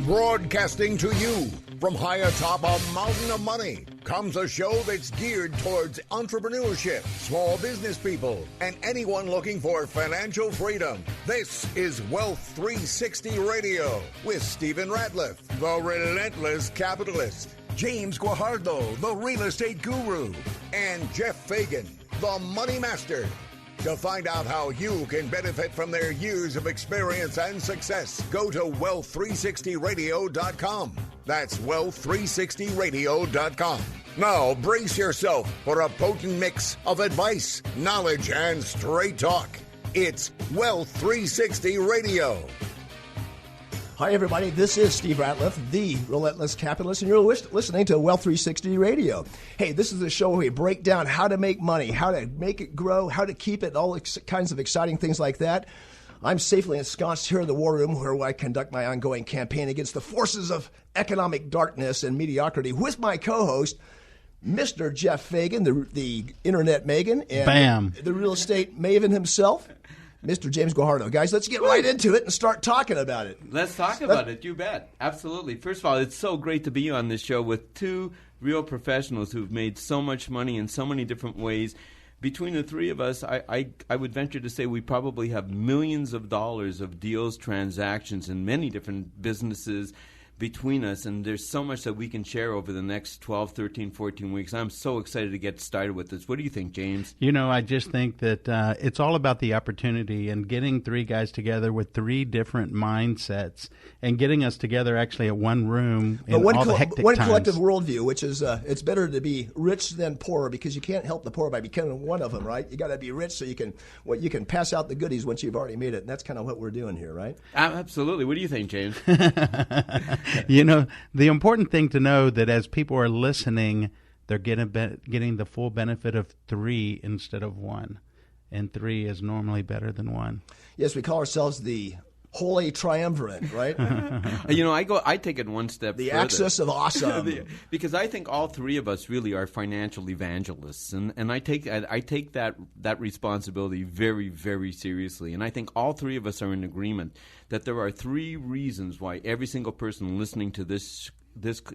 Broadcasting to you from high atop a mountain of money comes a show that's geared towards entrepreneurship, small business people, and anyone looking for financial freedom. This is Wealth 360 Radio with Stephen Ratliff, the Relentless Capitalist, James Guajardo, the real estate guru, and Jeff Fagan, the money master. To find out how you can benefit from their years of experience and success, go to wealth360radio.com. That's wealth360radio.com. Now, brace yourself for a potent mix of advice, knowledge, and straight talk. It's Wealth 360 Radio. Hi, everybody. This is Steve Ratliff, the Relentless Capitalist, and you're listening to Wealth 360 Radio. Hey, this is a show where we break down how to make money, how to make it grow, how to keep it, all kinds of exciting things like that. I'm safely ensconced here in the war room where I conduct my ongoing campaign against the forces of economic darkness and mediocrity with my co-host, Mr. Jeff Fagan, the Internet Megan, and the real estate maven himself, Mr. James Guajardo. Guys, let's get right into it and start talking about it. Let's talk about it. You bet. Absolutely. First of all, it's so great to be on this show with two real professionals who've made so much money in so many different ways. Between the three of us, I would venture to say we probably have millions of dollars of deals, transactions, in many different businesses between us, and there's so much that we can share over the next 12, 13, 14 weeks. I'm so excited to get started with this. What do you think, James? You know, I just think that it's all about the opportunity and getting three guys together with three different mindsets and getting us together actually at one room in all the hectic one times. Collective worldview, which is it's better to be rich than poor because you can't help the poor by becoming one of them, right? You got to be rich so you can pass out the goodies once you've already made it, and that's kind of what we're doing here, right? Absolutely. What do you think, James? You know, the important thing to know that as people are listening, they're getting the full benefit of three instead of one. And three is normally better than one. Yes, we call ourselves the Holy Triumvirate, right? You know, I take it one step the further. axis of awesome. Because I think all three of us really are financial evangelists, and I take that responsibility very, very seriously. And I think all three of us are in agreement that there are three reasons why every single person listening to this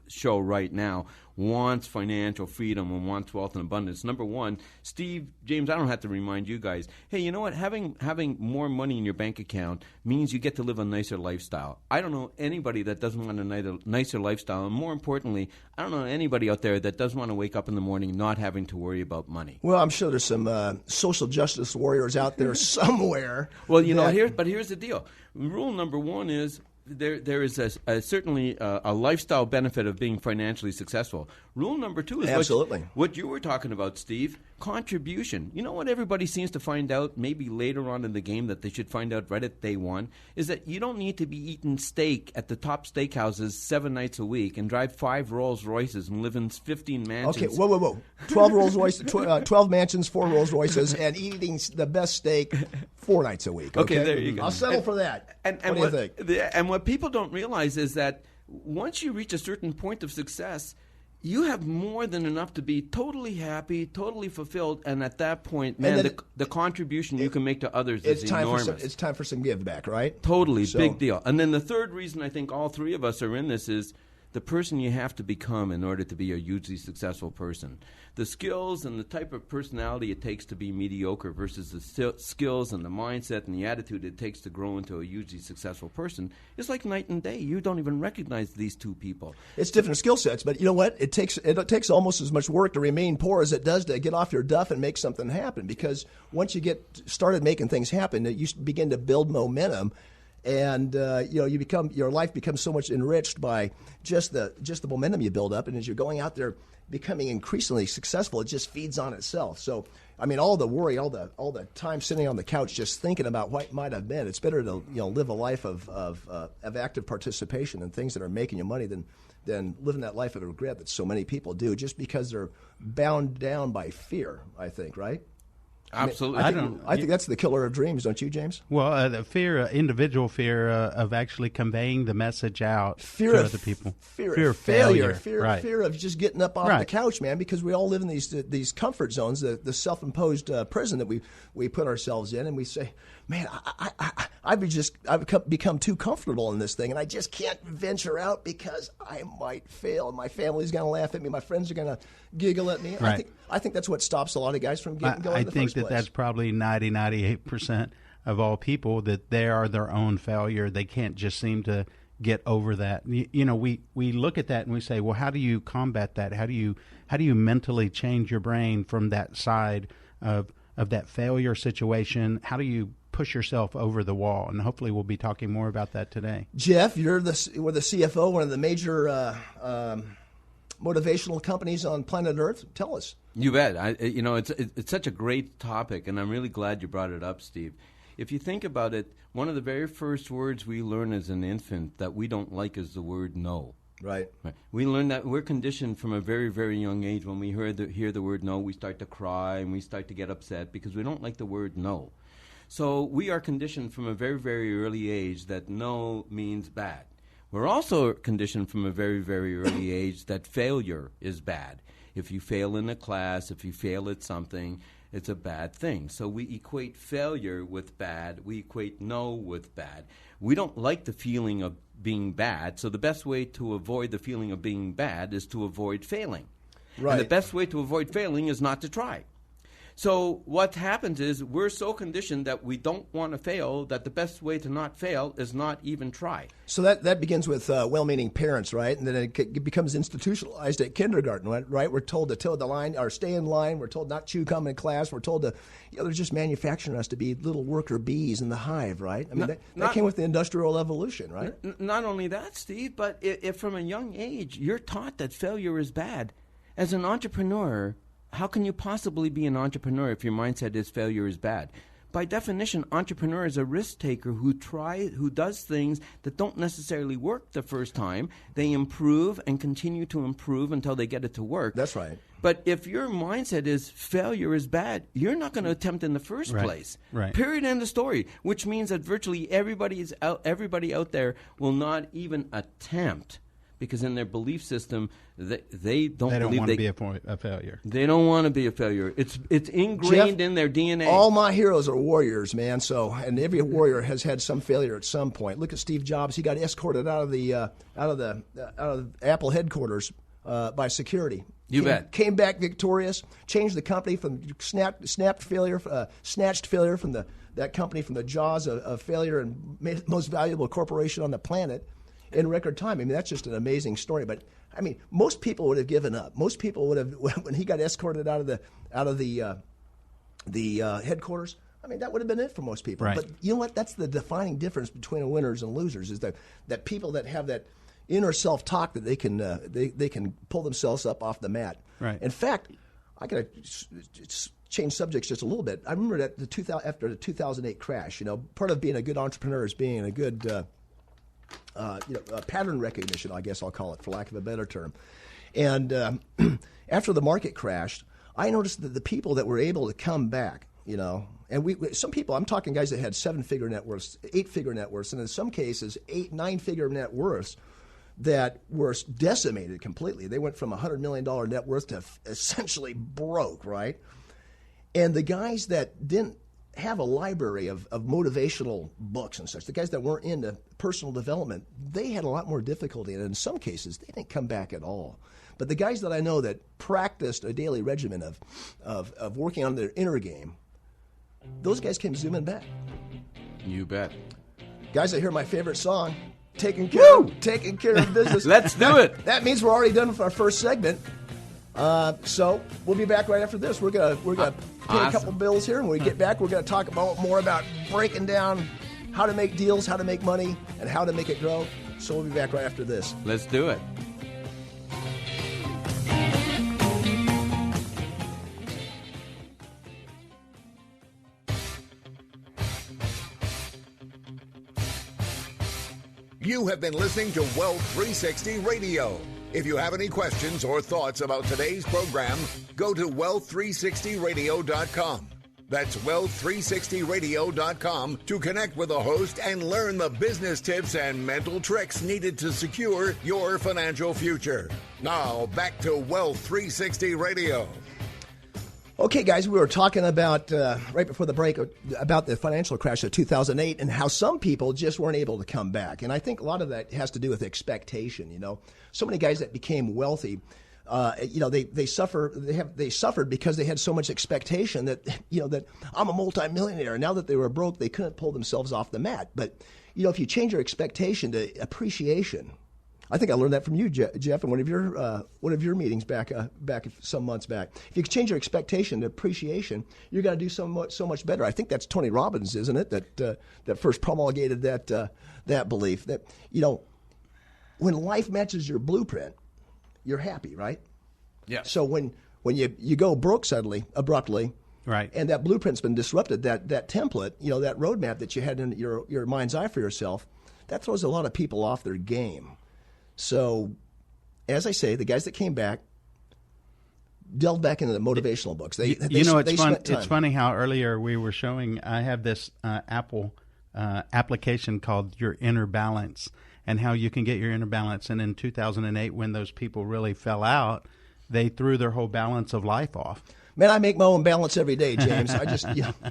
show right now wants financial freedom and wants wealth and abundance. Number one, Steve, James, I don't have to remind you guys, hey, you know what? Having more money in your bank account means you get to live a nicer lifestyle. I don't know anybody that doesn't want a nicer lifestyle. And more importantly, I don't know anybody out there that doesn't want to wake up in the morning not having to worry about money. Well, I'm sure there's some social justice warriors out there somewhere. Well, you know, here's the deal. Rule number one is there is certainly a lifestyle benefit of being financially successful. Rule number two is absolutely what you were talking about, Steve, contribution. You know what everybody seems to find out maybe later on in the game that they should find out right at day one is that you don't need to be eating steak at the top steakhouses 7 nights a week and drive 5 Rolls Royces and live in 15 mansions. Okay, whoa. 12 Rolls Royces, 12 mansions, 4 Rolls Royces, and eating the best steak 4 nights a week. Okay, there you go. I'll settle for that. And what do you think? And what people don't realize is that once you reach a certain point of success, you have more than enough to be totally happy, totally fulfilled, and at that point, man, the contribution you can make to others is enormous. It's time for some give back, right? Totally, big deal. And then the third reason I think all three of us are in this is the person you have to become in order to be a hugely successful person. The skills and the type of personality it takes to be mediocre versus the skills and the mindset and the attitude it takes to grow into a hugely successful person is like night and day. You don't even recognize these two people. It's different skill sets, but you know what? It takes almost as much work to remain poor as it does to get off your duff and make something happen, because once you get started making things happen, you begin to build momentum. And your life becomes so much enriched by just the momentum you build up, and as you're going out there becoming increasingly successful, it just feeds on itself. So, I mean, all the worry, all the time sitting on the couch just thinking about what might have been. It's better to live a life of active participation in things that are making you money than living that life of regret that so many people do, just because they're bound down by fear. I think, right? Absolutely. I think that's the killer of dreams, don't you, James? Well, the fear, individual fear of actually conveying the message out to other people. Fear of failure. Right. Fear of just getting up off the couch, man, because we all live in these comfort zones, the self-imposed prison that we put ourselves in, and we say, man, I've become too comfortable in this thing, and I just can't venture out because I might fail, and my family's going to laugh at me, my friends are going to giggle at me. Right. I think that's what stops a lot of guys from getting going in the first place. That's probably 98% of all people, that they are their own failure. They can't just seem to get over that. You know, we look at that and we say, well, how do you combat that? How do you mentally change your brain from that side of that failure situation? How do you push yourself over the wall? And hopefully we'll be talking more about that today. Jeff, we're the CFO, one of the major motivational companies on planet Earth. Tell us. You bet. It's such a great topic, and I'm really glad you brought it up, Steve. If you think about it, one of the very first words we learn as an infant that we don't like is the word no. Right. We learn that we're conditioned from a very, very young age. When we hear the word no, we start to cry and we start to get upset because we don't like the word no. So we are conditioned from a very, very early age that no means bad. We're also conditioned from a very, very early age that failure is bad. If you fail in a class, if you fail at something, it's a bad thing. So we equate failure with bad. We equate no with bad. We don't like the feeling of being bad, so the best way to avoid the feeling of being bad is to avoid failing. Right. And the best way to avoid failing is not to try. So what happens is we're so conditioned that we don't want to fail that the best way to not fail is not even try. So that begins with well-meaning parents, right? And then it becomes institutionalized at kindergarten, right? We're told to toe the line or stay in line. We're told not to come in class. We're told to, they're just manufacturing us to be little worker bees in the hive, right? I mean, that came with the industrial evolution, right? Not only that, Steve, but if from a young age you're taught that failure is bad, as an entrepreneur, how can you possibly be an entrepreneur if your mindset is failure is bad? By definition, entrepreneur is a risk taker who does things that don't necessarily work the first time. They improve and continue to improve until they get it to work. That's right. But if your mindset is failure is bad, you're not going to attempt in the first place. Right. Period. End of story. Which means that virtually everybody out there will not even attempt. Because in their belief system, they don't believe want to be a failure. They don't want to be a failure. It's ingrained in their DNA. All my heroes are warriors, man. So, and every warrior has had some failure at some point. Look at Steve Jobs. He got escorted out of the Apple headquarters by security. Came back victorious. Changed the company from snatched failure from that company from the jaws of failure and made it the most valuable corporation on the planet in record time. I mean, that's just an amazing story. But I mean, most people would have given up. Most people would have, when he got escorted out of the headquarters. I mean, that would have been it for most people. Right. But you know what? That's the defining difference between winners and losers. Is that people that have that inner self-talk that they can pull themselves up off the mat. Right. In fact, I got to change subjects just a little bit. I remember that after the 2008 crash. Part of being a good entrepreneur is being a good pattern recognition, I guess I'll call it, for lack of a better term. And after the market crashed, I noticed that the people that were able to come back, and some people, I'm talking guys that had 7-figure net worths, 8-figure net worths, and in some cases 8, 9-figure net worths that were decimated completely. They went from $100 million net worth to essentially broke, right? And the guys that didn't have a library of motivational books and such, the guys that weren't into personal development, they had a lot more difficulty, and in some cases, they didn't come back at all. But the guys that I know that practiced a daily regimen of working on their inner game, those guys came zooming back. You bet. Guys, I hear my favorite song, Taking Care of Business. Let's do it. That means we're already done with our first segment. So we'll be back right after this. We're gonna pay a couple bills here, and when we get back, we're gonna talk more about breaking down how to make deals, how to make money, and how to make it grow. So we'll be back right after this. Let's do it. You have been listening to Wealth 360 Radio. If you have any questions or thoughts about today's program, go to wealth360radio.com. That's Wealth360Radio.com to connect with the host and learn the business tips and mental tricks needed to secure your financial future. Now, back to Wealth 360 Radio. Okay, guys, we were talking about, right before the break, about the financial crash of 2008 and how some people just weren't able to come back. And I think a lot of that has to do with expectation, you know. So many guys that became wealthy, they suffered because they had so much expectation that, that I'm a multimillionaire. And now that they were broke, they couldn't pull themselves off the mat. But, if you change your expectation to appreciation, I think I learned that from you, Jeff, in one of your meetings back some months back. If you change your expectation to appreciation, you're going to do so much better. I think that's Tony Robbins, isn't it? That first promulgated that belief that when life matches your blueprint, you're happy, right? Yeah. So when you go broke suddenly, abruptly, right, and that blueprint's been disrupted, that template, that roadmap that you had in your mind's eye for yourself, that throws a lot of people off their game. So, as I say, the guys that came back delved back into the motivational books. It's funny how earlier we were showing. I have this Apple application called Your Inner Balance, and how you can get your inner balance. And in 2008, when those people really fell out, they threw their whole balance of life off. Man, I make my own balance every day, James. I just,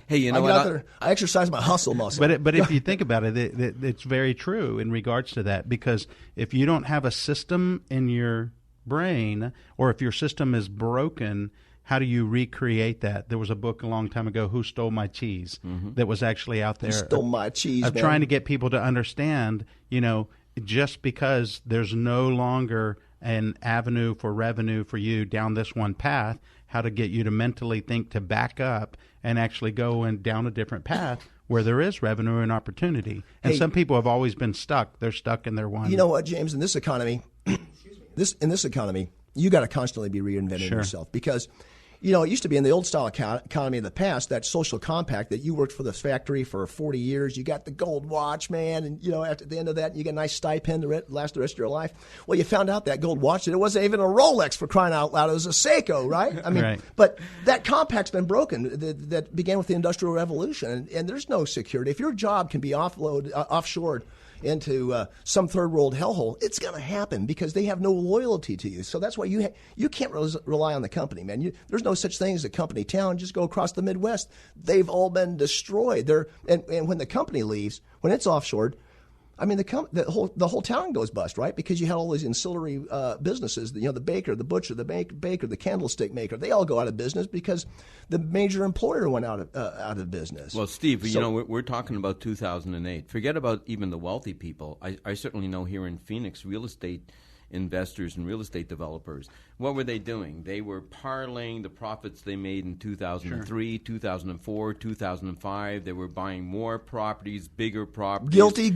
hey, you know what? I exercise my hustle muscle. But if you think about it, it's very true in regards to that, because if you don't have a system in your brain, or if your system is broken, how do you recreate that? There was a book a long time ago, Who Stole My Cheese, that was actually out there. Who stole my cheese, of man. Trying to get people to understand, just because there's no longer an avenue for revenue for you down this one path, how to get you to mentally think to back up and actually go down a different path where there is revenue and opportunity. And some people have always been stuck. They're stuck in their one. You know what, James? In this economy, you got to constantly be reinventing yourself, because it used to be in the old style economy of the past, that social compact that you worked for this factory for 40 years, you got the gold watch, man, and after the end of that, you get a nice stipend to last the rest of your life. Well, you found out that gold watch, that it wasn't even a Rolex, for crying out loud. It was a Seiko, right? I mean, right. But that compact's been broken. That began with the Industrial Revolution, and there's no security. If your job can be offshored into some third world hellhole, it's going to happen, because they have no loyalty to you. So that's why you can't rely on the company, man. There's no such thing as a company town. Just go across the Midwest. They've all been destroyed. And when the company leaves, when it's offshored, I mean, the whole town goes bust, right? Because you had all these ancillary businesses. The baker, the butcher, the baker, the candlestick maker. They all go out of business because the major employer went out of business. Well, Steve, we're talking about 2008. Forget about even the wealthy people. I certainly know here in Phoenix, real estate investors and real estate developers, what were they doing? They were parlaying the profits they made in 2003, 2004, 2005. They were buying more properties, bigger properties. Guilty.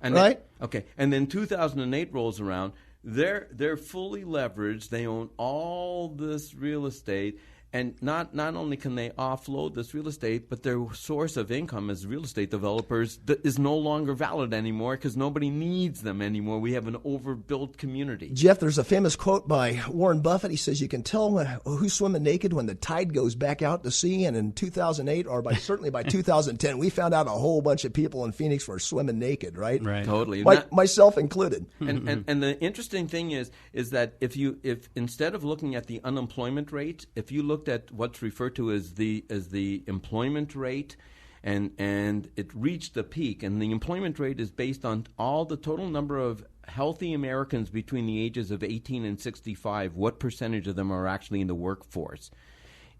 Right? Okay. And then 2008 rolls around. They're fully leveraged. They own all this real estate. And not only can they offload this real estate, but their source of income as real estate developers is no longer valid anymore, because nobody needs them anymore. We have an overbuilt community. Jeff, there's a famous quote by Warren Buffett. He says, you can tell who's swimming naked when the tide goes back out to sea. And in 2008, or certainly by 2010, we found out a whole bunch of people in Phoenix were swimming naked, right? Right. Totally. Myself included. And the interesting thing is that if instead of looking at the unemployment rate, if you looked at what's referred to as the employment rate, and it reached the peak, and the employment rate is based on all the total number of healthy Americans between the ages of 18 and 65, what percentage of them are actually in the workforce.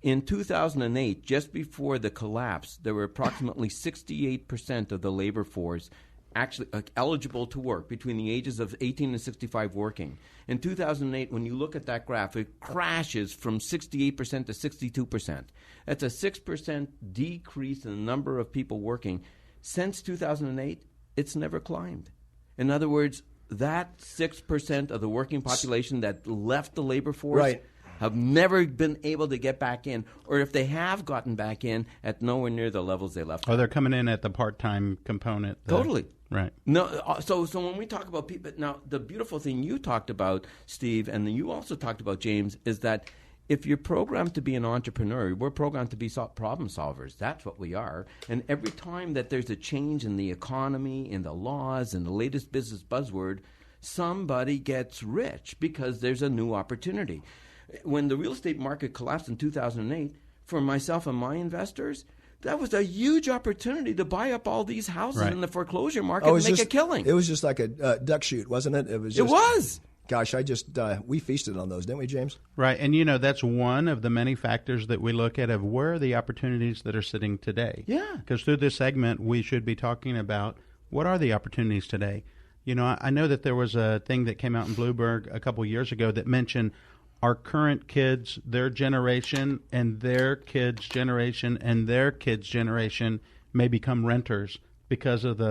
In 2008, just before the collapse, there were approximately 68% of the labor force actually eligible to work, between the ages of 18 and 65 working. In 2008, when you look at that graph, it crashes from 68% to 62%. That's a 6% decrease in the number of people working. Since 2008, it's never climbed. In other words, that 6% of the working population that left the labor force have never been able to get back in, or if they have gotten back in, at nowhere near the levels they left. Oh, they're coming in at the part-time component. Totally. Right. No. So when we talk about people, now the beautiful thing you talked about, Steve, and you also talked about, James, is that if you're programmed to be an entrepreneur, we're programmed to be problem solvers. That's what we are. And every time that there's a change in the economy, in the laws, in the latest business buzzword, somebody gets rich because there's a new opportunity. When the real estate market collapsed in 2008, for myself and my investors, that was a huge opportunity to buy up all these houses in the foreclosure market and make a killing. It was just like a duck shoot, wasn't it? It was. Gosh, we feasted on those, didn't we, James? Right, and that's one of the many factors that we look at of where are the opportunities that are sitting today. Yeah. Because through this segment, we should be talking about what are the opportunities today. I know that there was a thing that came out in Bloomberg a couple years ago that mentioned our current kids, their generation, and their kids' generation, and their kids' generation may become renters because of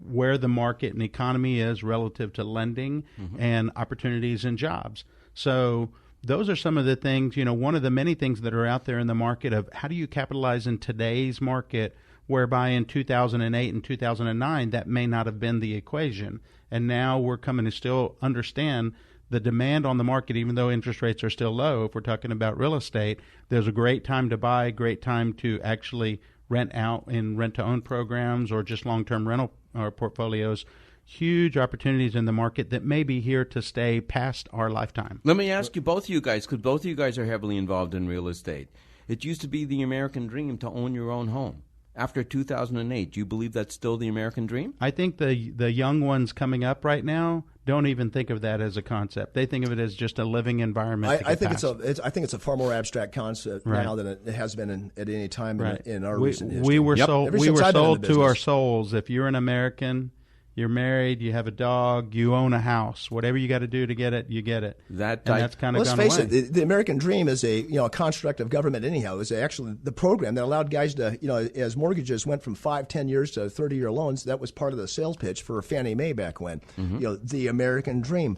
where the market and economy is relative to lending and opportunities and jobs. So those are some of the things, one of the many things that are out there in the market of how do you capitalize in today's market, whereby in 2008 and 2009, that may not have been the equation. And now we're coming to still understand the demand on the market, even though interest rates are still low. If we're talking about real estate, there's a great time to buy, great time to actually rent out in rent-to-own programs or just long-term rental portfolios. Huge opportunities in the market that may be here to stay past our lifetime. Let me ask you, both of you guys, because both of you guys are heavily involved in real estate. It used to be the American dream to own your own home. After 2008, do you believe that's still the American dream? I think the young ones coming up right now don't even think of that as a concept. They think of it as just a living environment. I think it's a far more abstract concept now than it has been at any time in our recent history. We were sold to our souls. If you're an American, you're married, you have a dog, you own a house. Whatever you got to do to get it, you get it. That's kind of gone away. Let's face it, the American dream is a construct of government anyhow. It was actually the program that allowed guys to, as mortgages went from 5-10 years to 30-year loans, that was part of the sales pitch for Fannie Mae back when. The American dream.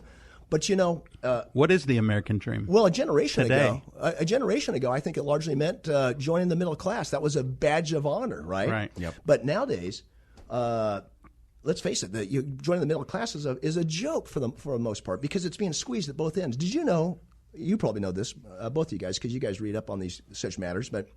But what is the American dream? Well, a generation ago, I think it largely meant joining the middle class. That was a badge of honor, right? Right. Yep. But nowadays, let's face it, that you joining the middle class is a joke for the most part because it's being squeezed at both ends. Did you know? You probably know this, both of you guys, because you guys read up on these such matters. But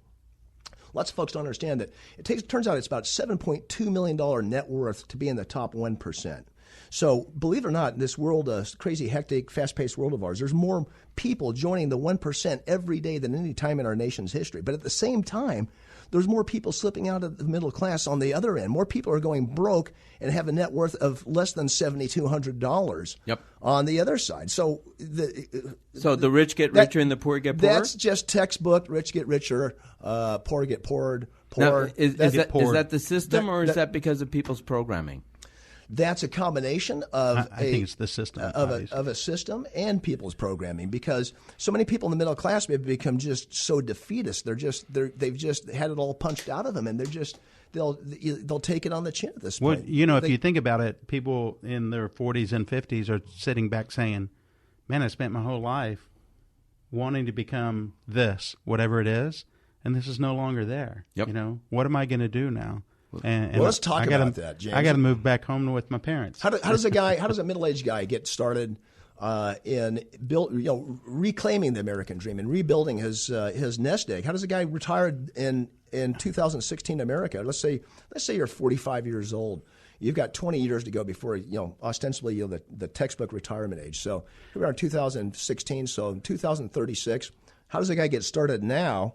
lots of folks don't understand that turns out it's about $7.2 million net worth to be in the top 1%. So believe it or not, in this world, crazy, hectic, fast-paced world of ours, there's more people joining the 1% every day than any time in our nation's history. But at the same time, there's more people slipping out of the middle class on the other end. More people are going broke and have a net worth of less than $7,200 on the other side. So the rich get richer and the poor get poorer? That's just textbook, rich get richer, poor get poorer. Now, is that the system or is that because of people's programming? That's a combination of I think it's the system of a system and people's programming, because so many people in the middle class have become just so defeatist. They've just had it all punched out of them, and they'll take it on the chin at this point. Well, if you think about it, people in their 40s and 50s are sitting back saying, "Man, I spent my whole life wanting to become this, whatever it is, and this is no longer there. Yep. What am I going to do now?" And let's talk about that, James. I got to move back home with my parents. How does a middle-aged guy get started in reclaiming the American dream and rebuilding his nest egg? How does a guy retired in 2016 America? Let's say you're 45 years old. You've got 20 years to go before ostensibly the textbook retirement age. So here we are in 2016. So in 2036, how does a guy get started now?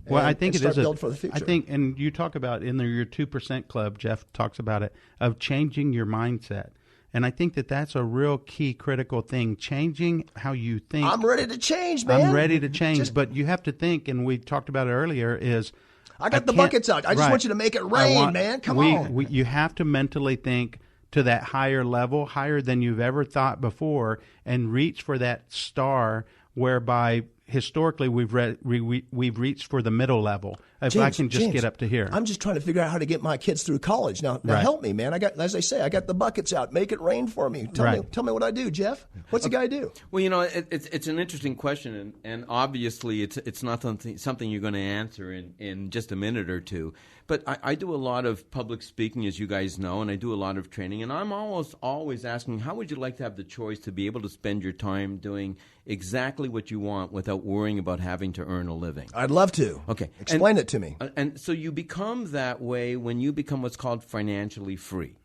Well, I think it is build for the future. I think, and you talk about in your 2% club, Jeff talks about it, of changing your mindset. And I think that's a real key, critical thing, changing how you think. I'm ready to change, man. I'm ready to change, but you have to think, and we talked about it earlier, is I got the buckets out. I just want you to make it rain, man. Come on. You have to mentally think to that higher level, higher than you've ever thought before, and reach for that star whereby historically we've reached for the middle level. If I can just get up to here. I'm just trying to figure out how to get my kids through college. Now help me, man. I got the buckets out. Make it rain for me. Tell me what I do, Jeff. What's a guy do? Well, it's an interesting question, and obviously it's not something you're going to answer in just a minute or two. But I do a lot of public speaking, as you guys know, and I do a lot of training, and I'm almost always asking, how would you like to have the choice to be able to spend your time doing exactly what you want without worrying about having to earn a living. I'd love to. Okay. Explain it to me. And so you become that way when you become what's called financially free.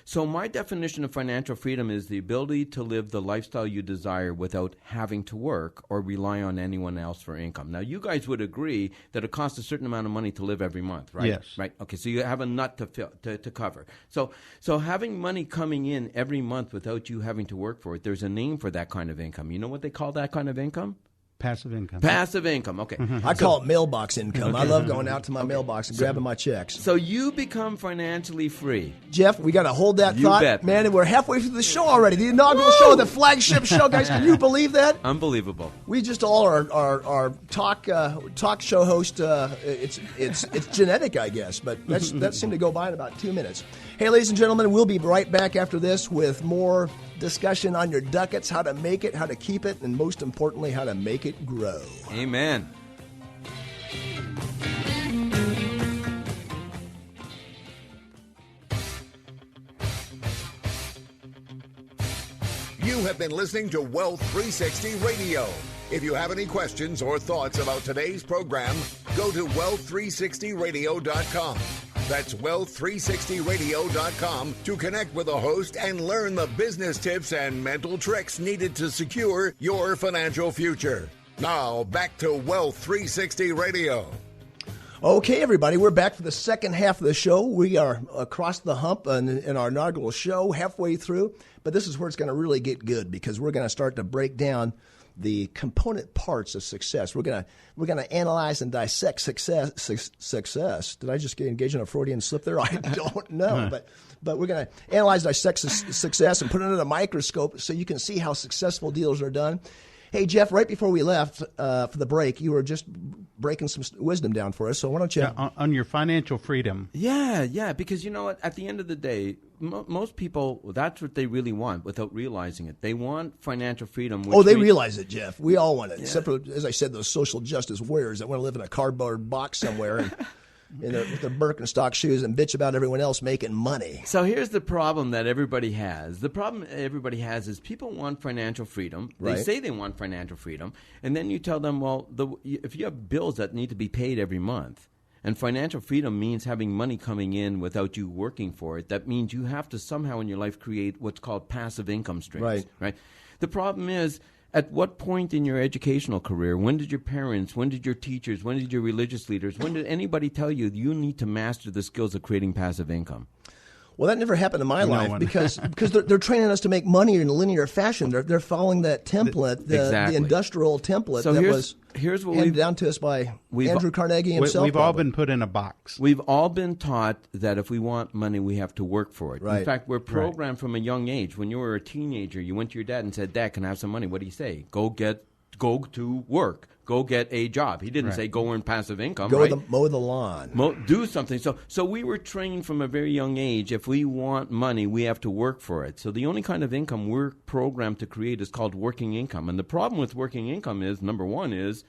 So my definition of financial freedom is the ability to live the lifestyle you desire without having to work or rely on anyone else for income. Now, you guys would agree that it costs a certain amount of money to live every month, right? Yes. Right. Okay. So you have a nut to cover. So having money coming in every month without you having to work for it, there's a name for that kind of income. You know what they call that kind of income? Passive income. Passive income. Okay. I call it mailbox income. I love going out to my mailbox and grabbing my checks. So you become financially free. Jeff, we got to hold that You thought. bet. Man, we're halfway through the show already. The inaugural show, the flagship show, guys. Can you believe that? Unbelievable. We just all are talk show host. It's genetic, I guess, but that seemed to go by in about 2 minutes. Hey, ladies and gentlemen, we'll be right back after this with more discussion on your ducats, how to make it, how to keep it, and most importantly, how to make it grow. Amen. You have been listening to Wealth 360 Radio. If you have any questions or thoughts about today's program, go to wealth360radio.com. That's wealth360radio.com to connect with a host and learn the business tips and mental tricks needed to secure your financial future. Now, back to Wealth 360 Radio. Okay, everybody, we're back for the second half of the show. We are across the hump in our inaugural show, halfway through. But this is where it's going to really get good because we're going to start to break down the component parts of success. We're going to analyze and dissect success. Did I just get engaged in a Freudian slip there? I don't know, but we're going to analyze, dissect success and put it under a microscope so you can see how successful deals are done. Hey, Jeff, right before we left for the break, you were just breaking some wisdom down for us. So why don't you... Yeah, on your financial freedom. Yeah, because you know what? At the end of the day, most people, that's what they really want without realizing it. They want financial freedom. They realize it, Jeff. We all want it, except for, as I said, those social justice warriors that want to live in a cardboard box somewhere and with their Birkenstock shoes and bitch about everyone else making money. So here's the problem that everybody has. The problem everybody has is people want financial freedom. They say they want financial freedom, and then you tell them, well, if you have bills that need to be paid every month, and financial freedom means having money coming in without you working for it, that means you have to somehow in your life create what's called passive income streams. Right? The problem is, at what point in your educational career, when did your parents, when did your teachers, when did your religious leaders, when did anybody tell you you need to master the skills of creating passive income? Well, that never happened in my life because they're training us to make money in a linear fashion. They're following that template, the industrial template here's what handed down to us by Andrew Carnegie himself. We've all been put in a box. We've all been taught that if we want money, we have to work for it. Right. In fact, we're programmed from a young age. When you were a teenager, you went to your dad and said, "Dad, can I have some money?" What do you say? Go to work. Go get a job. He didn't say go earn passive income. Mow the lawn. Do something. So we were trained from a very young age. If we want money, we have to work for it. So the only kind of income we're programmed to create is called working income. And the problem with working income is, number one is,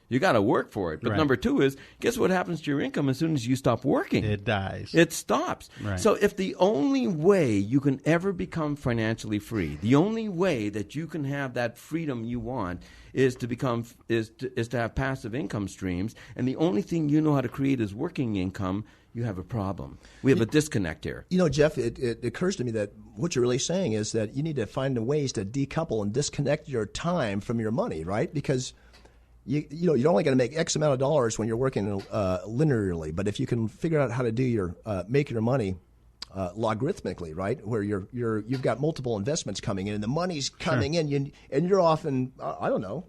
you got to work for it. But number two is, guess what happens to your income as soon as you stop working? It dies. It stops. Right. So if the only way you can ever become financially free, the only way that you can have that freedom you want is to have passive income streams, and the only thing you know how to create is working income, you have a problem. We have a disconnect here. You know, Jeff, it occurs to me that what you're really saying is that you need to find ways to decouple and disconnect your time from your money, right? Because you're only going to make X amount of dollars when you're working linearly, but if you can figure out how to make your money logarithmically, right, where you've got multiple investments coming in, and the money's coming in, and you're often I don't know,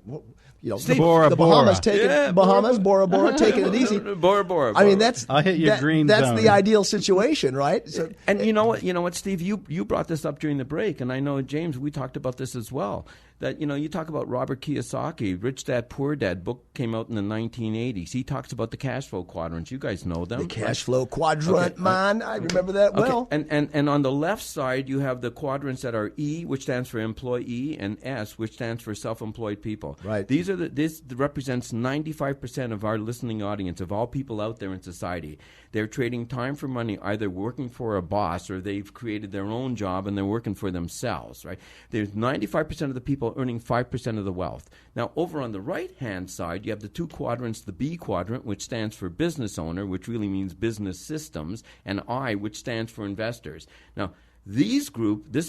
Steve, the Bahamas Bora Bora, taking it easy. Bora Bora. I mean, that's I'll hit your green That's zone. the ideal situation, right? So, and you know what, Steve, you brought this up during the break, and I know, James, we talked about this as well. That, you talk about Robert Kiyosaki, Rich Dad, Poor Dad, book came out in the 1980s. He talks about the cash flow quadrants. You guys know them. The cash flow quadrant, man. I remember that well. And on the left side, you have the quadrants that are E, which stands for employee, and S, which stands for self-employed people. Right. This represents 95% of our listening audience, of all people out there in society. They're trading time for money, either working for a boss or they've created their own job and they're working for themselves, right? There's 95% of the people people earning 5% of the wealth. Now, over on the right-hand side, you have the two quadrants, the B quadrant, which stands for business owner, which really means business systems, and I, which stands for investors. Now, this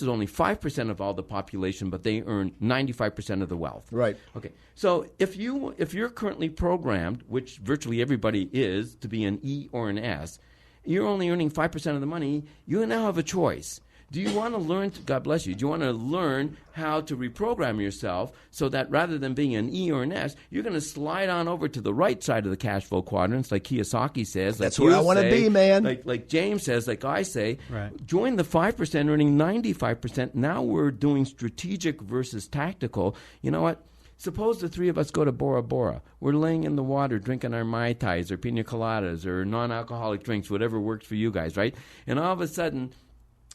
is only 5% of all the population, but they earn 95% of the wealth. Right. Okay. So if you're currently programmed, which virtually everybody is, to be an E or an S, you're only earning 5% of the money. You now have a choice. Do you want to learn, God bless you, do you want to learn how to reprogram yourself so that rather than being an E or an S, you're going to slide on over to the right side of the cash flow quadrants, like Kiyosaki says. That's where I want to be, man. Like James says, like I say. Right. Join the 5%, earning 95%. Now we're doing strategic versus tactical. You know what? Suppose the three of us go to Bora Bora. We're laying in the water drinking our Mai Tais or Pina Coladas or non-alcoholic drinks, whatever works for you guys, right? And all of a sudden,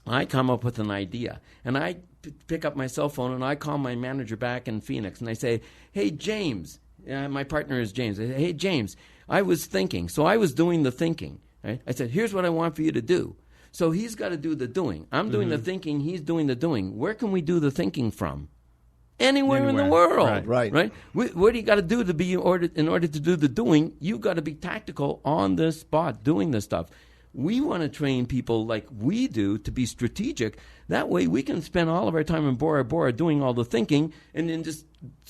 I come up with an idea, and I pick up my cell phone, and I call my manager back in Phoenix, and I say, hey, James, my partner is James. I say, hey, James, I was thinking. So I was doing the thinking. Right? I said, here's what I want for you to do. So he's got to do the doing. I'm doing the thinking. He's doing the doing. Where can we do the thinking from? Anywhere in the world. Right? What do you got to do to be in order to do the doing? You got to be tactical on the spot doing this stuff. We want to train people like we do to be strategic. That way we can spend all of our time in Bora Bora doing all the thinking and then just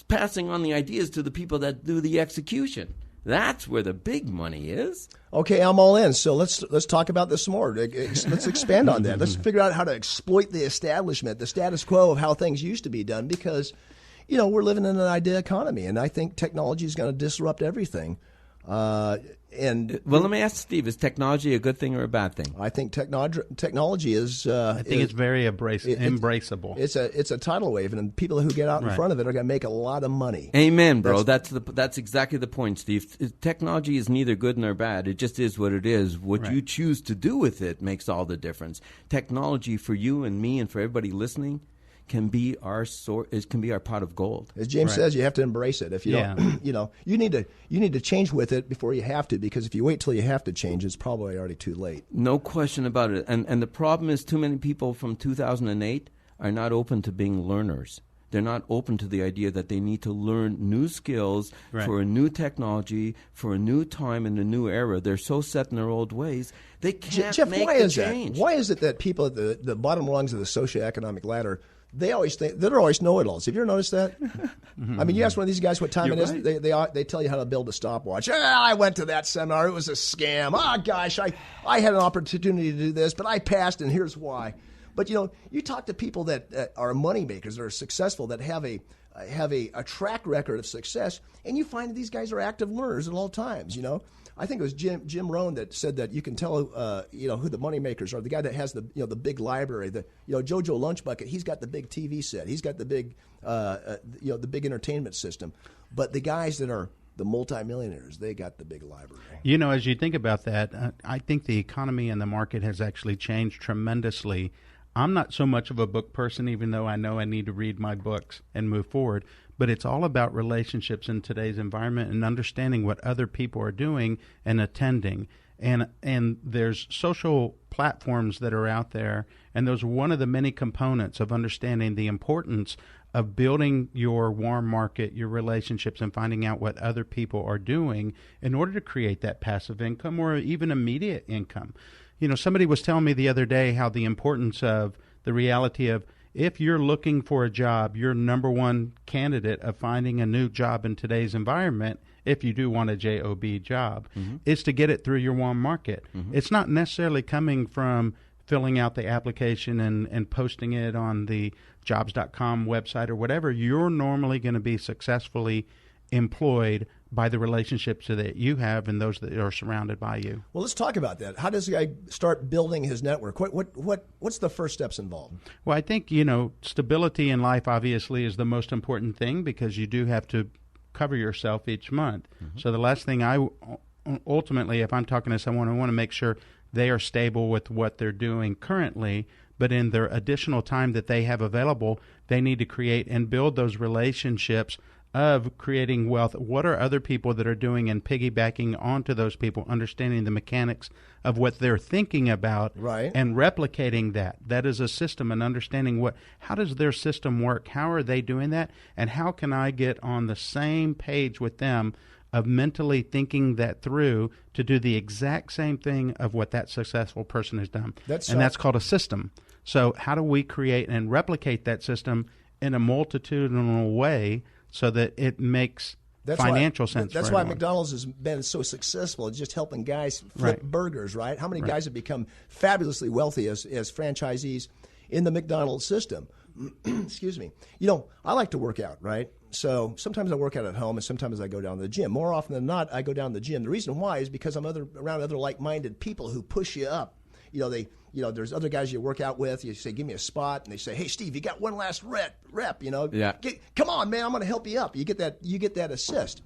passing on the ideas to the people that do the execution. That's where the big money is. Okay, I'm all in. So let's talk about this some more. Let's expand on that. Let's figure out how to exploit the establishment, the status quo of how things used to be done, because, we're living in an idea economy, and I think technology is going to disrupt everything. Well, let me ask Steve: is technology a good thing or a bad thing? I think technology is. I think it's very embraceable. It's a tidal wave, and people who get out in front of it are going to make a lot of money. Amen, bro. That's exactly the point, Steve. Technology is neither good nor bad. It just is what it is. What you choose to do with it makes all the difference. Technology for you and me and for everybody listening can be our pot of gold. As James says, you have to embrace it. If you don't, you need to change with it before you have to, because if you wait till you have to change, it's probably already too late. No question about it. And the problem is too many people from 2008 are not open to being learners. They're not open to the idea that they need to learn new skills for a new technology, for a new time in a new era. They're so set in their old ways, they can't make the change. Why is it that people at the bottom rungs of the socioeconomic ladder, they always think they're always know-it-alls? Have you ever noticed that? I mean, you ask one of these guys what time it is, they tell you how to build a stopwatch. I went to that seminar; it was a scam. Oh gosh, I had an opportunity to do this, but I passed, and here's why. But you talk to people that are money makers, that are successful, that have a track record of success, and you find that these guys are active learners at all times. I think it was Jim Rohn that said that you can tell who the money makers are. The guy that has the big library, Jojo Lunchbucket, he's got the big TV set, he's got the big the big entertainment system. But the guys that are the multimillionaires, they got the big library. As you think about that, I think the economy and the market has actually changed tremendously. I'm not so much of a book person, even though I know I need to read my books and move forward. But it's all about relationships in today's environment and understanding what other people are doing and attending. And there's social platforms that are out there, and those are one of the many components of understanding the importance of building your warm market, your relationships, and finding out what other people are doing in order to create that passive income or even immediate income. Somebody was telling me the other day how the importance of the reality of, if you're looking for a job, your number one candidate of finding a new job in today's environment, if you do want a job job, is to get it through your warm market. It's not necessarily coming from filling out the application and posting it on the jobs.com website or whatever. You're normally going to be successfully employed by the relationships that you have and those that are surrounded by you. Well, let's talk about that. How does a guy start building his network? What's the first steps involved? Well, I think, stability in life obviously is the most important thing, because you do have to cover yourself each month. So the last thing ultimately, if I'm talking to someone, I want to make sure they are stable with what they're doing currently, but in their additional time that they have available, they need to create and build those relationships of creating wealth, what are other people that are doing, and piggybacking onto those people, understanding the mechanics of what they're thinking about, right, and replicating that. That is a system, and understanding how does their system work, how are they doing that, and how can I get on the same page with them of mentally thinking that through to do the exact same thing of what that successful person has done. That's called a system. So how do we create and replicate that system in a multitudinal way so that it makes financial sense? That's for why everyone. McDonald's has been so successful. It's just helping guys flip burgers, right? How many guys have become fabulously wealthy as franchisees in the McDonald's system? Excuse me. I like to work out, right? So sometimes I work out at home, and sometimes I go down to the gym. More often than not, I go down to the gym. The reason why is because I'm around other like-minded people who push you up. There's other guys you work out with. You say, give me a spot, and they say, hey, Steve, you got one last rep. Yeah. Come on, man, I'm going to help you up. You get that assist.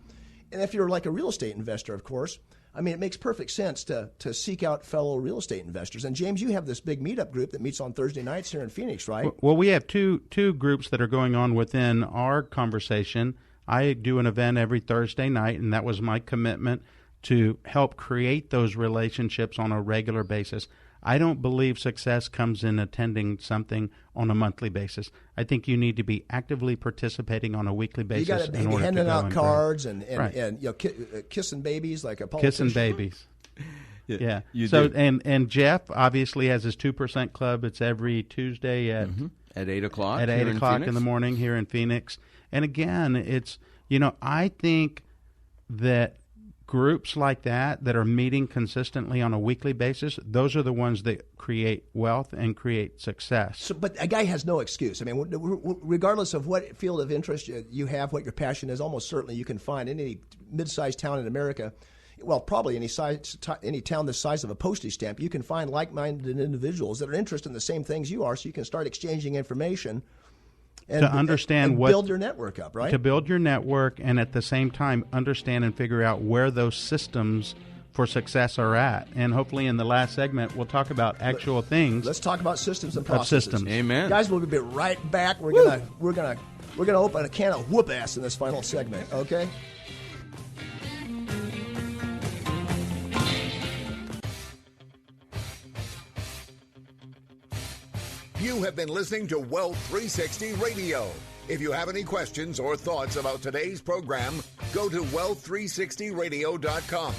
And if you're like a real estate investor, of course, I mean, it makes perfect sense to seek out fellow real estate investors. And James, you have this big meetup group that meets on Thursday nights here in Phoenix, right? Well, we have two groups that are going on within our conversation. I do an event every Thursday night, and that was my commitment to help create those relationships on a regular basis. I don't believe success comes in attending something on a monthly basis. I think you need to be actively participating on a weekly basis. You got to be handing out cards and kissing babies like a politician. Kissing babies. Yeah. Do. And Jeff obviously has his 2% club. It's every Tuesday at 8 o'clock. At 8 o'clock in the morning here in Phoenix. And again, it's I think that groups like that are meeting consistently on a weekly basis, those are the ones that create wealth and create success. But a guy has no excuse. I mean, regardless of what field of interest you have, what your passion is, almost certainly you can find in any mid-sized town in America, well, probably any town the size of a postage stamp, you can find like-minded individuals that are interested in the same things you are, so you can start exchanging information. And, to understand and build your network up, right? To build your network, and at the same time understand and figure out where those systems for success are at. And hopefully in the last segment we'll talk about actual things. Let's talk about systems and processes. Systems. Amen. Guys, we'll be right back. We're gonna open a can of whoop ass in this final segment, okay? You have been listening to Wealth 360 Radio. If you have any questions or thoughts about today's program, go to wealth360radio.com.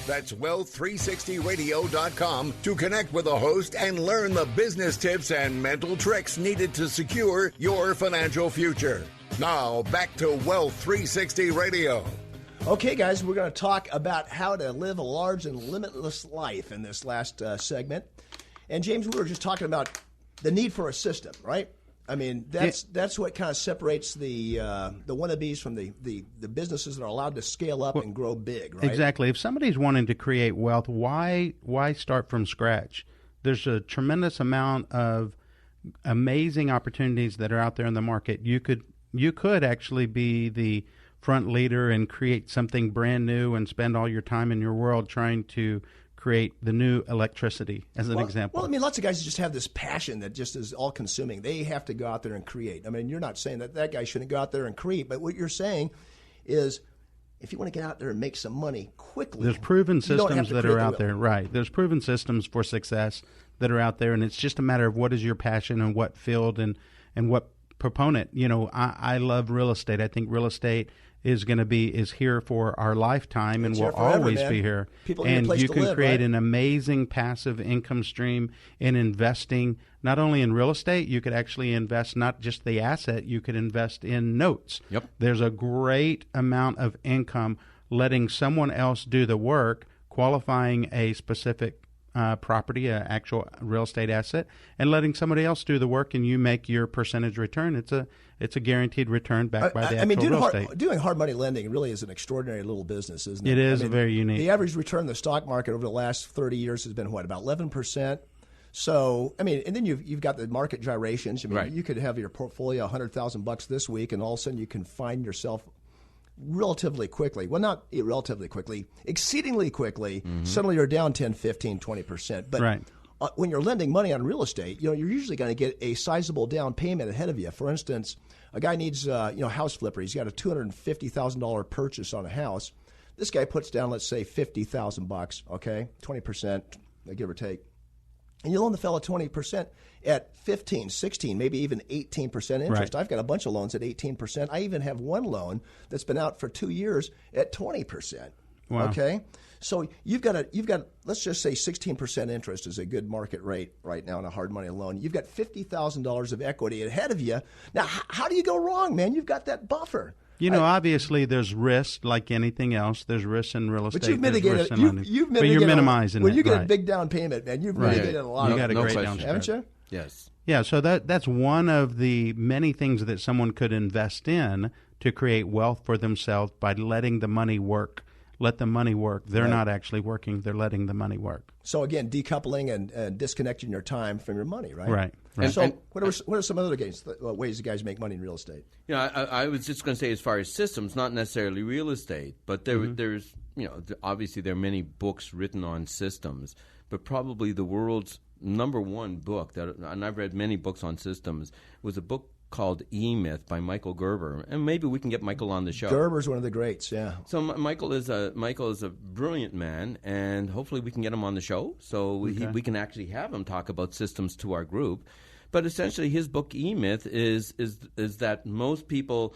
That's wealth360radio.com to connect with the host and learn the business tips and mental tricks needed to secure your financial future. Now, back to Wealth 360 Radio. Okay, guys, we're going to talk about how to live a large and limitless life in this last segment. And James, we were just talking about the need for a system, right? I mean, that's what kind of separates the wannabes from the businesses that are allowed to scale up and grow big, right? Exactly. If somebody's wanting to create wealth, why start from scratch? There's a tremendous amount of amazing opportunities that are out there in the market. You could actually be the front leader and create something brand new and spend all your time in your world trying to create the new electricity, as an example. Well, I mean, lots of guys just have this passion that just is all-consuming. They have to go out there and create. I mean, you're not saying that guy shouldn't go out there and create, but what you're saying is if you want to get out there and make some money quickly, there's proven systems that are out there, right? There's proven systems for success that are out there, and it's just a matter of what is your passion and what field and what proponent. I love real estate. I think real estate is here for our lifetime and will always be here. And you can create an amazing passive income stream in investing, not only in real estate. You could actually invest not just the asset, you could invest in notes. Yep. There's a great amount of income letting someone else do the work, qualifying a specific property, an actual real estate asset, and letting somebody else do the work, and you make your percentage return. It's a guaranteed return backed by the actual real estate. Doing hard money lending really is an extraordinary little business, isn't it? It is very unique. The average return in the stock market over the last 30 years has been, about 11%? So, I mean, and then you've got the market gyrations. I mean, right. You could have your portfolio $100,000 this week, and all of a sudden you can find yourself relatively quickly. Well, not relatively quickly, exceedingly quickly. Mm-hmm. Suddenly you're down 10, 15, 20%. But when you're lending money on real estate, you're usually going to get a sizable down payment ahead of you. For instance, a guy needs, house flipper. He's got a $250,000 purchase on a house. This guy puts down, let's say, $50,000, okay, 20%, give or take. And you loan the fellow 20% at 15, 16, maybe even 18% interest. Right. I've got a bunch of loans at 18%. I even have one loan that's been out for 2 years at 20%. Wow. Okay? So you've got let's just say 16% interest is a good market rate right now on a hard money loan. You've got $50,000 of equity ahead of you. Now, how do you go wrong, man? You've got that buffer. Obviously there's risk like anything else. There's risk in real estate. But you've mitigated it. You've but you're minimizing when it. you get right. a big down payment, man, you've mitigated a lot. You got a great question. down Haven't you? Yes. Yeah, so that's one of the many things that someone could invest in to create wealth for themselves by letting the money work. Let the money work. They're not actually working. They're letting the money work. So again, decoupling and disconnecting your time from your money, right? Right. And so what are some other ways you guys make money in real estate? I was just going to say, as far as systems, not necessarily real estate, but there's obviously there are many books written on systems, but probably the world's number one book and I've read many books on systems, was a book called E-Myth by Michael Gerber, and maybe we can get Michael on the show. Gerber's one of the greats, yeah. So Michael is a brilliant man, and hopefully we can get him on the show so we can actually have him talk about systems to our group. But essentially, his book E-Myth is that most people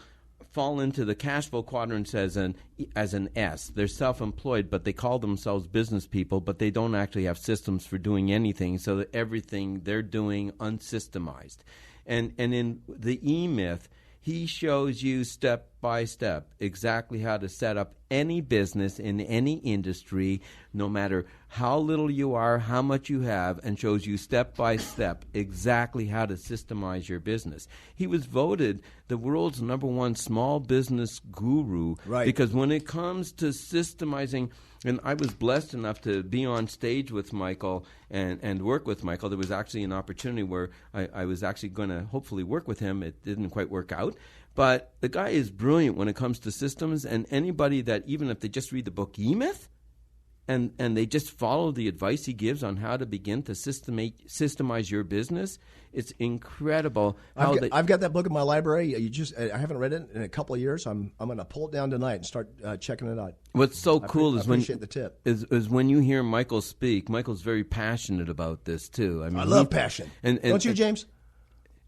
fall into the cash flow quadrant as an S. They're self-employed, but they call themselves business people, but they don't actually have systems for doing anything, so that everything they're doing unsystemized. And in the E-Myth, he shows you step by step exactly how to set up any business in any industry, no matter how little you are, how much you have, and shows you step by step exactly how to systemize your business. He was voted the world's number one small business guru, right? Because when it comes to systemizing, and I was blessed enough to be on stage with Michael and work with Michael. There was actually an opportunity where I was actually going to hopefully work with him. It didn't quite work out. But the guy is brilliant when it comes to systems, and anybody that, even if they just read the book E-Myth, and they just follow the advice he gives on how to begin to systemize your business, it's incredible. I've got that book in my library. I haven't read it in a couple of years. I'm going to pull it down tonight and start checking it out. What's so cool is when you hear Michael speak. Michael's very passionate about this too. I mean, I love passion. And don't you, James?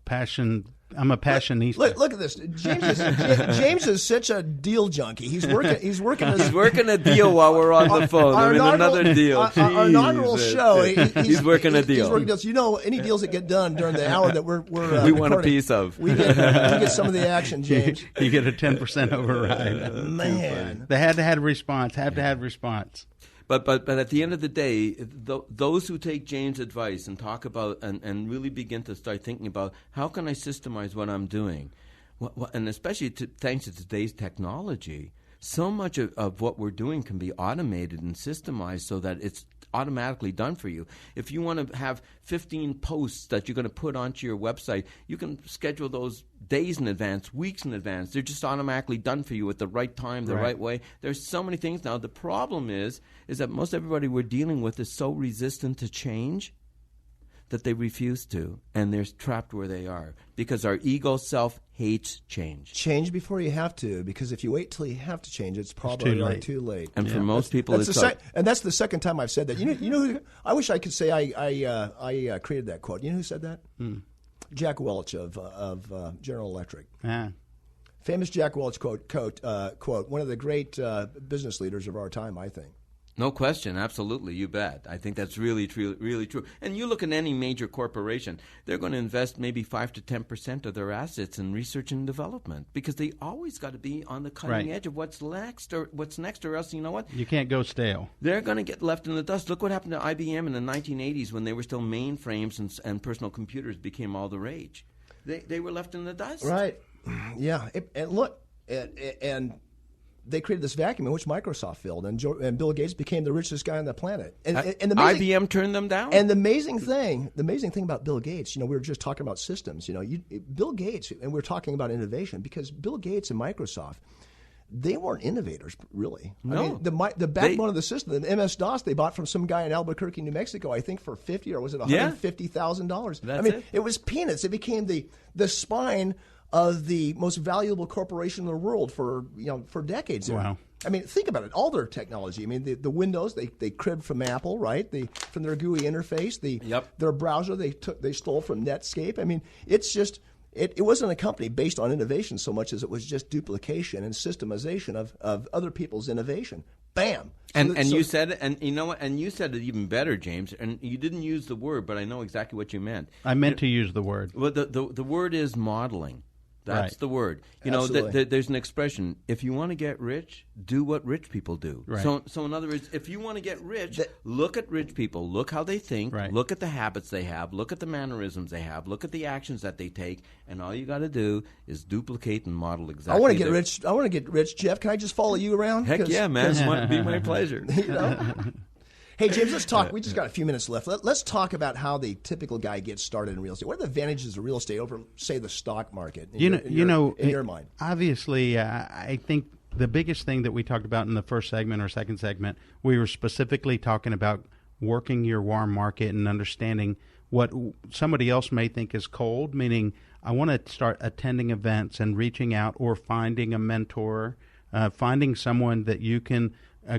Passion. I'm a passionista. Look at this. James is such a deal junkie. He's working. He's working a deal while we're on the phone. I'm in another deal. Our inaugural show. He's working a deal. He's working deals. Any deals that get done during the hour that we're we want a piece of. We get some of the action, James. You get a 10% override. Man, they had to have response. Have to have response. But at the end of the day, those who take James' advice and talk about and really begin to start thinking about how can I systemize what I'm doing, and especially thanks to today's technology, so much of what we're doing can be automated and systemized so that it's automatically done for you. If you want to have 15 posts that you're going to put onto your website, you can schedule those days in advance, weeks in advance. They're just automatically done for you at the right time, the right way. There's so many things now. The problem is that most everybody we're dealing with is so resistant to change that they refuse to, and they're trapped where they are because our ego self hates change. Change before you have to, because if you wait till you have to change, it's probably too late. And for most people, that's the second time I've said that. You know who, I wish I could say I created that quote. You know who said that? Jack Welch of General Electric. Yeah. Famous Jack Welch quote. One of the great business leaders of our time, I think. No question, absolutely, you bet. I think that's really true. And you look at any major corporation, they're going to invest maybe 5 to 10% of their assets in research and development because they always got to be on the cutting edge of what's next, or else, you know what? You can't go stale. They're going to get left in the dust. Look what happened to IBM in the 1980s when they were still mainframes and personal computers became all the rage. They were left in the dust. Right. Yeah. And look, and they created this vacuum in which Microsoft filled, and Bill Gates became the richest guy on the planet. And IBM turned them down. And the amazing thing about Bill Gates, we were just talking about systems. Bill Gates, and we're talking about innovation because Bill Gates and Microsoft, they weren't innovators, really. No. I mean, the backbone of the system, the MS-DOS, they bought from some guy in Albuquerque, New Mexico, I think for $50 or was it $150,000? I mean, it was peanuts. It became the spine of the most valuable corporation in the world for decades. Wow. I mean, think about it. All their technology. I mean, the Windows they cribbed from Apple, right? From their GUI interface. Their browser they stole from Netscape. I mean, it's just. It wasn't a company based on innovation so much as it was just duplication and systemization of other people's innovation. Bam. You said it, and you know what? And you said it even better, James. And you didn't use the word, but I know exactly what you meant. I meant to use the word. Well, the word is modeling. That's right. the word. There's an expression: if you want to get rich, do what rich people do. Right. So in other words, if you want to get rich, look at rich people. Look how they think. Right. Look at the habits they have. Look at the mannerisms they have. Look at the actions that they take. And all you got to do is duplicate and model exactly. I want to get rich. I want to get rich, Jeff. Can I just follow you around? Heck yeah, man! It'd be my pleasure. Hey, James, let's talk. We just got a few minutes left. Let's talk about how the typical guy gets started in real estate. What are the advantages of real estate over, say, the stock market? In your mind, obviously, I think the biggest thing that we talked about in the first segment or second segment, we were specifically talking about working your warm market and understanding what somebody else may think is cold, meaning I want to start attending events and reaching out or finding a mentor, finding someone that you can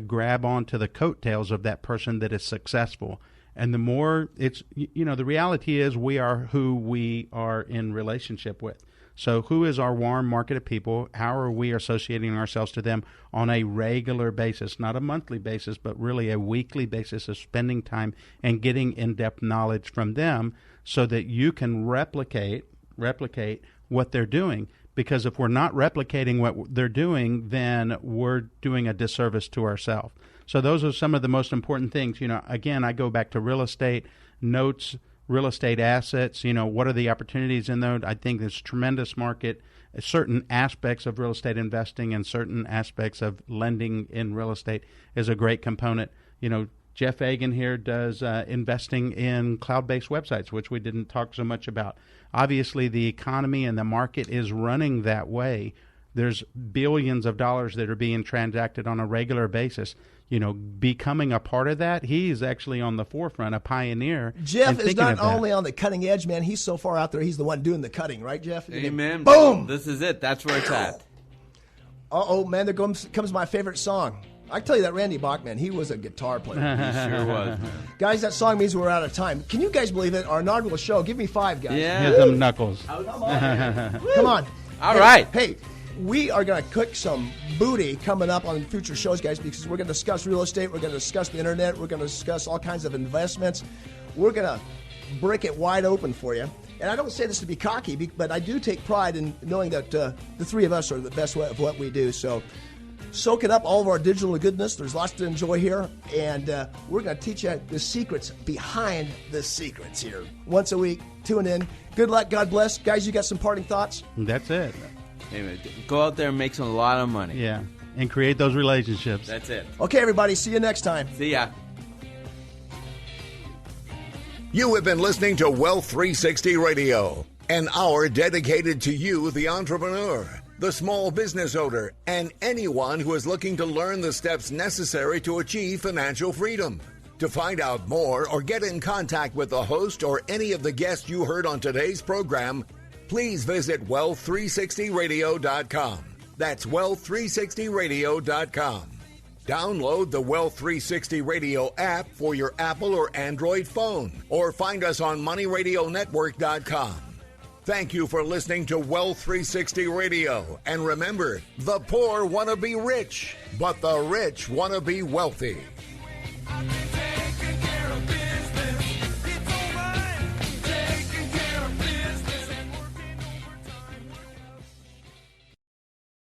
grab onto the coattails of that person that is successful. And the more it's, the reality is we are who we are in relationship with. So who is our warm market of people? How are we associating ourselves to them on a regular basis, not a monthly basis, but really a weekly basis of spending time and getting in-depth knowledge from them so that you can replicate what they're doing. Because if we're not replicating what they're doing, then we're doing a disservice to ourselves. So those are some of the most important things. Again, I go back to real estate, notes, real estate assets. What are the opportunities in those? I think there's tremendous market, certain aspects of real estate investing and certain aspects of lending in real estate is a great component. Jeff Agan here does investing in cloud-based websites, which we didn't talk so much about. Obviously, the economy and the market is running that way. There's billions of dollars that are being transacted on a regular basis. Becoming a part of that, he's actually on the forefront, a pioneer. Jeff is not only on the cutting edge, man. He's so far out there, he's the one doing the cutting, right, Jeff? Amen. Boom! This is it. That's where it's at. Uh-oh, man, there comes my favorite song. I can tell you that Randy Bachman, he was a guitar player. He sure was. Guys, that song means we're out of time. Can you guys believe it? Our inaugural show, give me 5, guys. Yeah. Here's them knuckles. Come on. All right. Hey, we are going to cook some booty coming up on future shows, guys, because we're going to discuss real estate. We're going to discuss the internet. We're going to discuss all kinds of investments. We're going to break it wide open for you. And I don't say this to be cocky, but I do take pride in knowing that the three of us are the best of what we do. So soak it up, all of our digital goodness. There's lots to enjoy here. And we're going to teach you the secrets behind the secrets here. Once a week, tune in. Good luck. God bless. Guys, you got some parting thoughts? That's it. Anyway, go out there and make a lot of money. Yeah, and create those relationships. That's it. Okay, everybody. See you next time. See ya. You have been listening to Wealth 360 Radio, an hour dedicated to you, the entrepreneur, the small business owner, and anyone who is looking to learn the steps necessary to achieve financial freedom. To find out more or get in contact with the host or any of the guests you heard on today's program, please visit wealth360radio.com. That's wealth360radio.com. Download the Wealth 360 Radio app for your Apple or Android phone, or find us on moneyradionetwork.com. Thank you for listening to Wealth 360 Radio. And remember, the poor want to be rich, but the rich want to be wealthy.